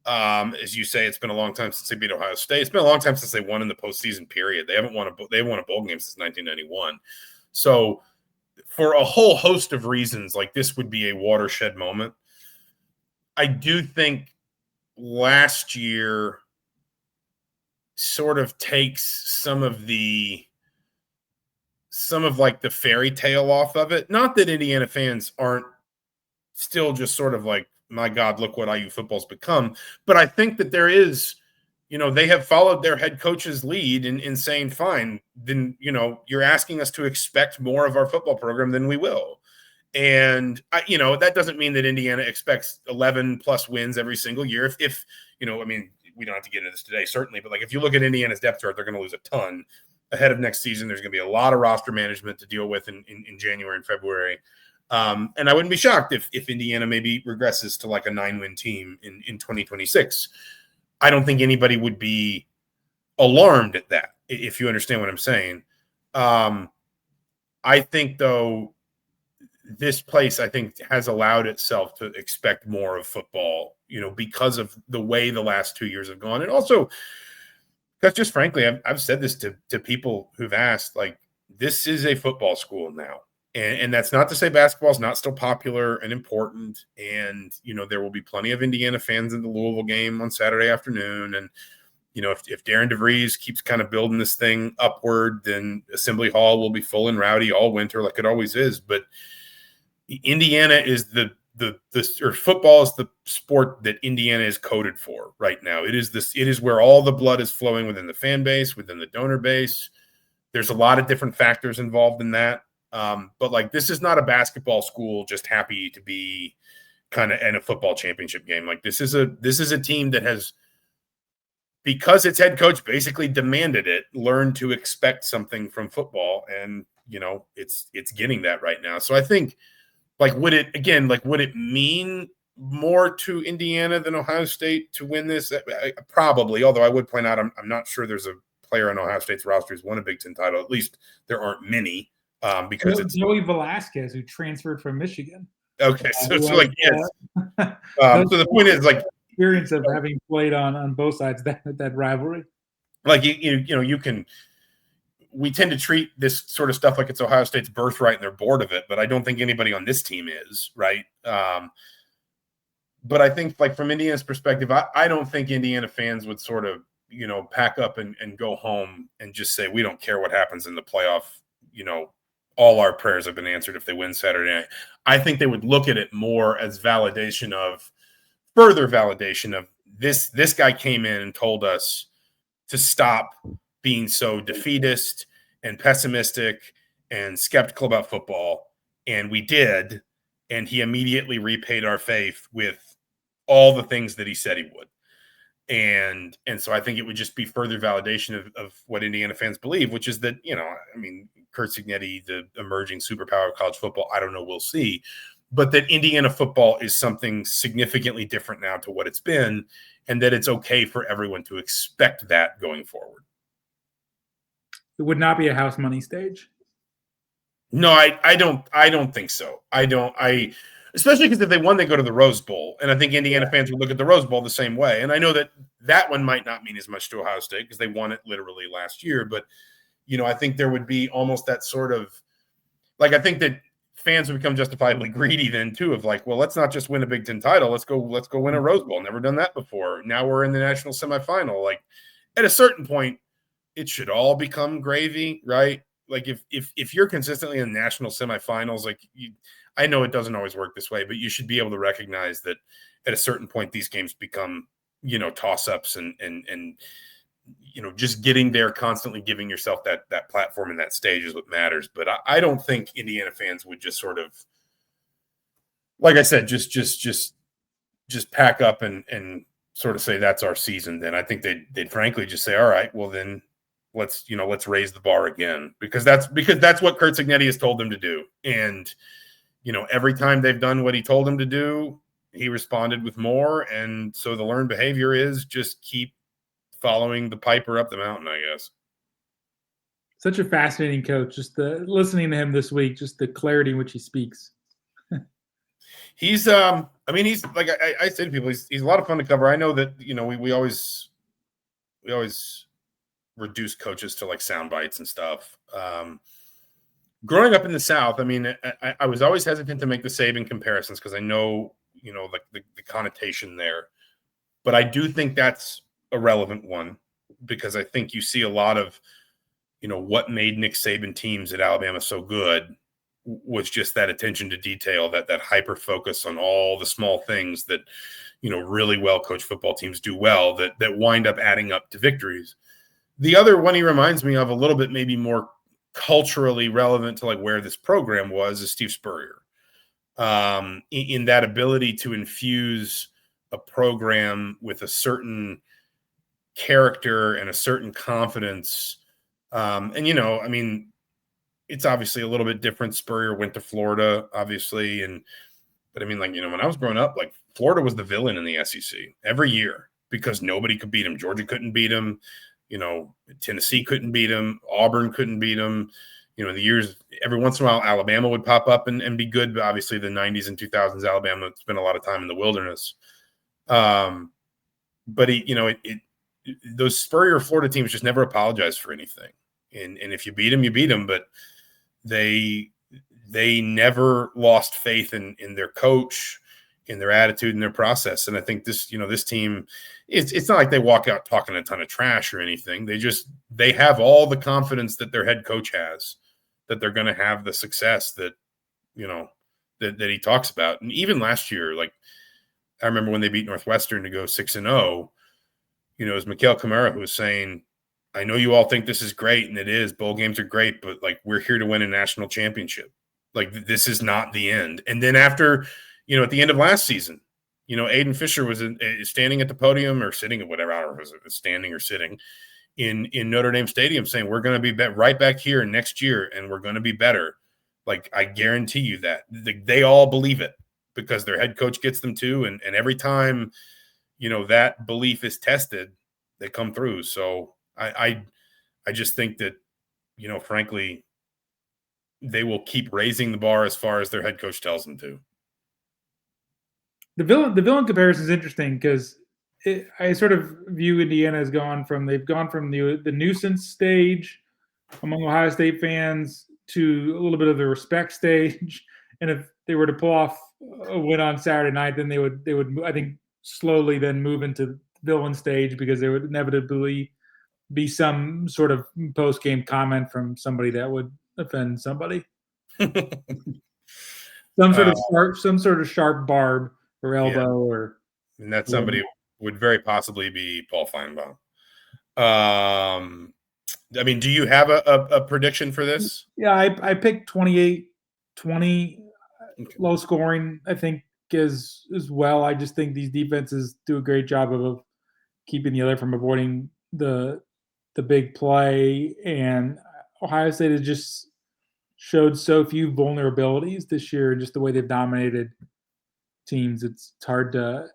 As you say, it's been a long time since they beat Ohio State. It's been a long time since they won in the postseason period. They haven't won a bowl game since 1991. So for a whole host of reasons, like this would be a watershed moment. I do think last year sort of takes some of like the fairy tale off of it. Not that Indiana fans aren't still just sort of like, my God, look what IU football's become. But I think that there is, they have followed their head coach's lead in saying, fine, then, you're asking us to expect more of our football program than we will. And, that doesn't mean that Indiana expects 11 plus wins every single year. If we don't have to get into this today, certainly, but like if you look at Indiana's depth chart, they're going to lose a ton ahead of next season. There's going to be a lot of roster management to deal with in January and February. And I wouldn't be shocked if Indiana maybe regresses to like a 9-win team in 2026. I don't think anybody would be alarmed at that, if you understand what I'm saying. I think, though, this place, I think, has allowed itself to expect more of football, because of the way the last 2 years have gone. And also, because just frankly, I've said this to people who've asked, like, this is a football school now. And that's not to say basketball is not still popular and important. And, there will be plenty of Indiana fans in the Louisville game on Saturday afternoon. And, if Darren DeVries keeps kind of building this thing upward, then Assembly Hall will be full and rowdy all winter like it always is. But Indiana is or football is the sport that Indiana is coded for right now. It is where all the blood is flowing within the fan base, within the donor base. There's a lot of different factors involved in that. But like, this is not a basketball school just happy to be kind of in a football championship game. Like this is a team that has, because its head coach basically demanded it, learned to expect something from football. And, it's getting that right now. So I think, like, would it mean more to Indiana than Ohio State to win this? Probably, although I would point out I'm not sure there's a player on Ohio State's roster who's won a Big Ten title. At least there aren't many, because it's Joey Velasquez, who transferred from Michigan. Okay, so yes. So the point is, like, experience of having played on both sides that rivalry. Like we tend to treat this sort of stuff like it's Ohio State's birthright and they're bored of it, but I don't think anybody on this team is, right? But I think, like, from Indiana's perspective, I don't think Indiana fans would sort of, pack up and go home and just say, we don't care what happens in the playoff. All our prayers have been answered if they win Saturday night. I think they would look at it more as further validation of this guy came in and told us to stop being so defeatist and pessimistic and skeptical about football. And we did. And he immediately repaid our faith with all the things that he said he would. And so I think it would just be further validation of what Indiana fans believe, which is that, Curt Cignetti, the emerging superpower of college football, I don't know, we'll see. But that Indiana football is something significantly different now to what it's been, and that it's okay for everyone to expect that going forward. It would not be a house money stage. No, I don't think so. Especially because if they won, they go to the Rose Bowl. And I think Indiana fans would look at the Rose Bowl the same way. And I know that one might not mean as much to Ohio State because they won it literally last year. But, I think there would be almost that sort of, like, I think that fans would become justifiably greedy then too, of like, well, let's not just win a Big Ten title. Let's go win a Rose Bowl. Never done that before. Now we're in the national semifinal. Like, at a certain point, it should all become gravy, right? Like, if you're consistently in national semifinals, like, I know it doesn't always work this way, but you should be able to recognize that at a certain point, these games become, toss-ups and just getting there, constantly giving yourself that platform and that stage is what matters. But I don't think Indiana fans would just sort of, like I said, just pack up and sort of say that's our season. Then I think they'd frankly just say, all right, well then let's raise the bar again, because that's what Curt Cignetti has told them to do. And, every time they've done what he told them to do, he responded with more. And so the learned behavior is just keep following the piper up the mountain, I guess. Such a fascinating coach. Just listening to him this week, just the clarity in which he speaks. He's I mean, he's like I say to people, he's a lot of fun to cover. I know that, we always reduce coaches to like sound bites and stuff. Growing up in the South, I mean, I was always hesitant to make the Saban comparisons because I know, like the connotation there. But I do think that's a relevant one because I think you see a lot of, what made Nick Saban teams at Alabama so good was just that attention to detail, that hyper focus on all the small things that, really well coached football teams do well that wind up adding up to victories. The other one he reminds me of a little bit, maybe more culturally relevant to like where this program was, is Steve Spurrier. In that ability to infuse a program with a certain character and a certain confidence. I mean, it's obviously a little bit different. Spurrier went to Florida, obviously. But I mean, like, when I was growing up, like Florida was the villain in the SEC every year because nobody could beat him. Georgia couldn't beat him. Tennessee couldn't beat him. Auburn couldn't beat him. The years, every once in a while, Alabama would pop up and be good. But obviously the 90s and 2000s, Alabama spent a lot of time in the wilderness. But those Spurrier Florida teams just never apologized for anything. And if you beat them, you beat them. But they never lost faith in their coach, in their attitude, and their process. And I think this team, it's not like they walk out talking a ton of trash or anything. They have all the confidence that their head coach has, that they're going to have the success that he talks about. And even last year, like I remember when they beat Northwestern to go 6-0, it was Mikhail Kamara who was saying, I know you all think this is great, and it is. Bowl games are great, but like we're here to win a national championship. Like this is not the end. And then after, at the end of last season, Aiden Fisher was standing at the podium or sitting at whatever, I don't know if it was standing or sitting in Notre Dame Stadium saying, we're going to be right back here next year and we're going to be better. Like I guarantee you that they all believe it because their head coach gets them to. And every time, that belief is tested, they come through. So I just think that, frankly, they will keep raising the bar as far as their head coach tells them to. The villain comparison is interesting because I sort of view Indiana as they've gone from the nuisance stage among Ohio State fans to a little bit of the respect stage. And if they were to pull off a win on Saturday night, then they would I think slowly then move into villain stage because there would inevitably be some sort of post game comment from somebody that would offend somebody. some sort of sharp barb or elbow, or and that somebody would very possibly be Paul Feinbaum. I mean, do you have a prediction for this? Yeah, I picked 28-20, okay. Low scoring, I think, as well. I just think these defenses do a great job of keeping the other from avoiding the big play, and Ohio State has just showed so few vulnerabilities this year, just the way they've dominated teams. It's hard to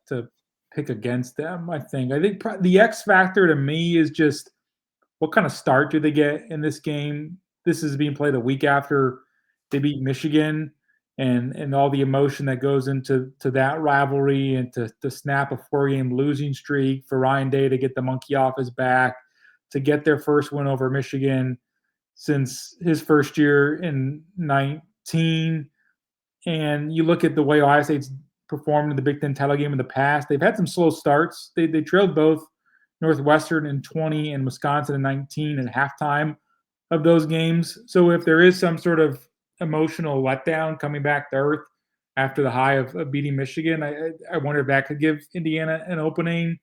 pick against them. I think the X factor to me is just what kind of start do they get in this game. This is being played a week after they beat Michigan, and all the emotion that goes into that rivalry, and to snap a 4-game losing streak for Ryan Day to get the monkey off his back, to get their first win over Michigan since his first year in 19. And you look at the way Ohio State's performed in the Big Ten title game in the past. They've had some slow starts. They trailed both Northwestern in 20 and Wisconsin in 19 at halftime of those games. So if there is some sort of emotional letdown coming back to earth after the high of beating Michigan, I wonder if that could give Indiana an opening.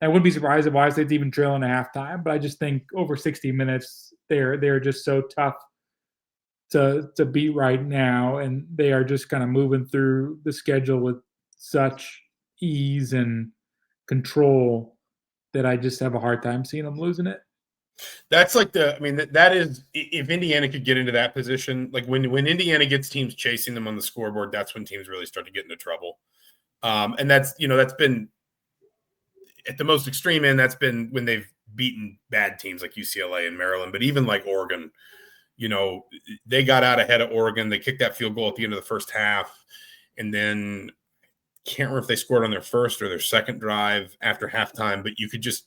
I wouldn't be surprised if Ohio State's even trailing at halftime, but I just think over 60 minutes, they're just so tough to beat right now, and they are just kind of moving through the schedule with such ease and control that I just have a hard time seeing them losing it. That's like that is, if Indiana could get into that position, like when Indiana gets teams chasing them on the scoreboard, that's when teams really start to get into trouble. And that's been at the most extreme end. That's been when they've beaten bad teams like UCLA and Maryland, but even like Oregon, they got out ahead of Oregon. They kicked that field goal at the end of the first half, And then can't remember if they scored on their first or their second drive after halftime, but you could just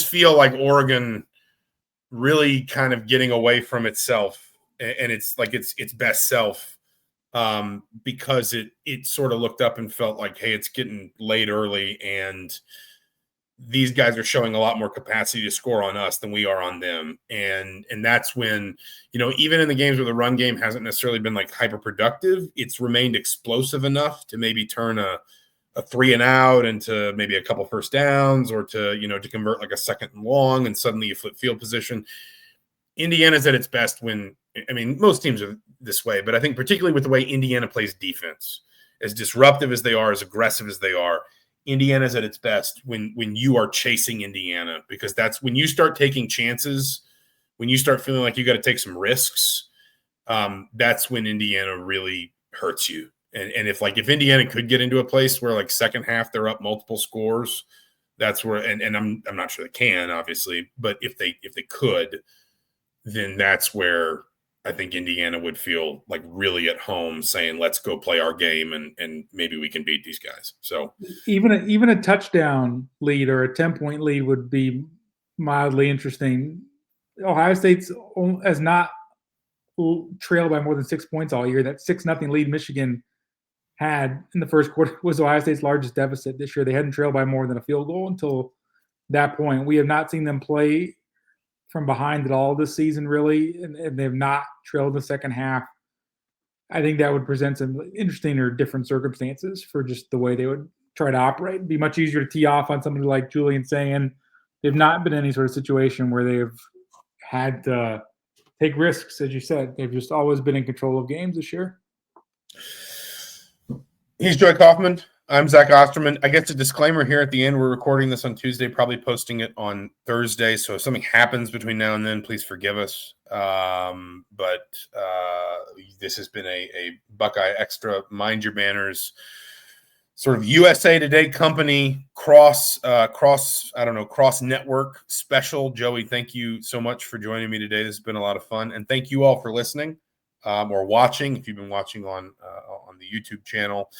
feel like Oregon really kind of getting away from itself, and it's like its best self, because it sort of looked up and felt like, hey, it's getting late early, and these guys are showing a lot more capacity to score on us than we are on them. And that's when, even in the games where the run game hasn't necessarily been like hyper productive, it's remained explosive enough to maybe turn a 3-and-out into maybe a couple first downs, or to convert like a 2nd and long, and suddenly you flip field position. Indiana's at its best when, most teams are this way, but I think particularly with the way Indiana plays defense, as disruptive as they are, as aggressive as they are, Indiana's at its best when you are chasing Indiana, because that's when you start taking chances, when you start feeling like you got to take some risks. That's when Indiana really hurts you. And if Indiana could get into a place where like second half they're up multiple scores, that's where, and I'm not sure they can, obviously, but if they could, then that's where I think Indiana would feel like really at home, saying, let's go play our game, and maybe we can beat these guys. So even a touchdown lead or a 10-point lead would be mildly interesting. Ohio State's has not trailed by more than 6 points all year. That 6-0 lead Michigan had in the first quarter was Ohio State's largest deficit this year. They hadn't trailed by more than a field goal until that point. We have not seen them play from behind at all this season, really, and they've not trailed in the second half. I think that would present some interesting or different circumstances for just the way they would try to operate. It'd be much easier to tee off on somebody like Julian saying they've not been in any sort of situation where they've had to take risks, as you said. They've just always been in control of games this year. He's Joy Kaufman. I'm Zach Osterman. I guess a disclaimer here at the end. We're recording this on Tuesday, probably posting it on Thursday. So if something happens between now and then, please forgive us. But this has been a BuckeyeXtra, mind your manners, sort of USA Today company cross network special. Joey, thank you so much for joining me today. This has been a lot of fun, and thank you all for listening or watching. If you've been watching on the YouTube channel.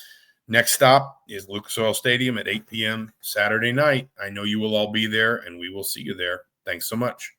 Next stop is Lucas Oil Stadium at 8 p.m. Saturday night. I know you will all be there, and we will see you there. Thanks so much.